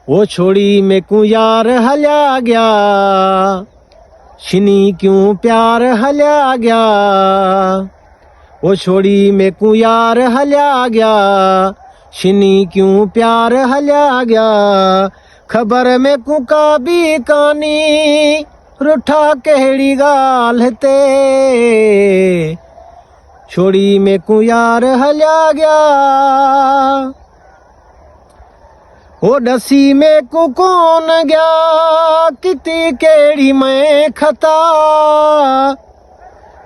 वो छोड़ी में को यार हल्या गया, छिनी क्यों प्यार हल्या गया। वो छोड़ी में को यार हल्या गया, छिनी क्यों प्यार हल्या गया। खबर में को का भी कानी, रुठा केड़ी गाल ते। छोड़ी में को यार हल्या गया, ओ डसी में को कौन गया, किती केड़ी मैं खता।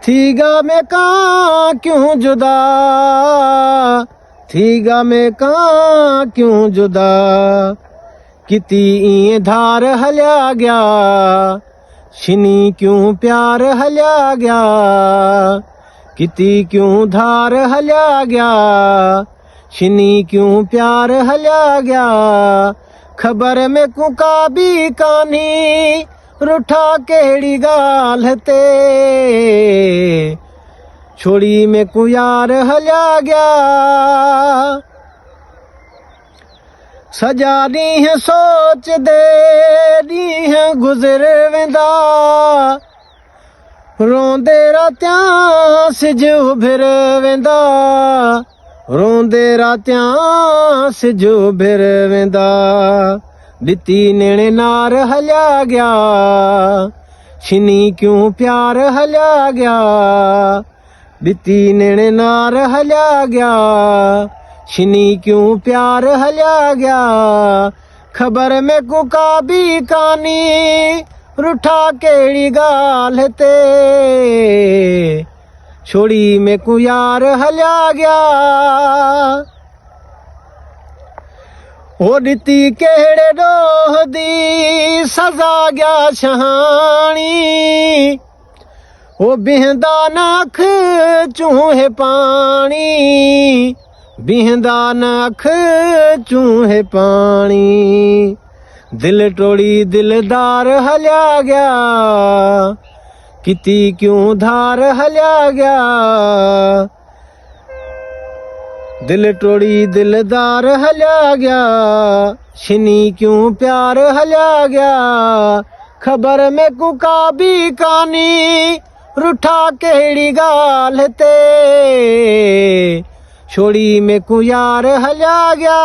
थीगा में कहाँ क्यों जुदा, थीगा में कहाँ क्यों जुदा। किती ई धार हल्या गया, छिनी क्यों प्यार हल्या गया। किती क्यों धार हल्या गया, छिनी क्यों प्यार हल्या गया। खबर में कुका भी कानी, रुठा केड़ी गाल ते। छोड़ी में को यार हल्या गया, सजा ॾींहं सोच दे ॾींहं गुज़र वेंदा। रोंदे रातियां सिज उभिर वेंदा, रोंदे रातियां सिज उभिर वेंदा। बिती नेणे नार हल्या गया, छिनी क्यों प्यार हल्या गया। बिती नेणे नार हल्या गया, छिनी क्यों प्यार हल्या गया। खबर में को का भी कानी, रुठा केड़ी गाल ते। छोड़ी में को यार हल्या गया, ओ दिती केड़े डोह दी सजा गया छहानी। ओ बिहंदा नख चूहे पानी, बिहंदा नख चूहे पानी। दिल टोड़ी दिलदार हल्या गया, किती क्यों धार हल्या गया। दिल टोड़ी दिलदार हल्या गया, छिनी क्यों प्यार हल्या गया। खबर में कुका भी कानी, रुठा केड़ी गाल ते। छोड़ी में को यार हल्या गया।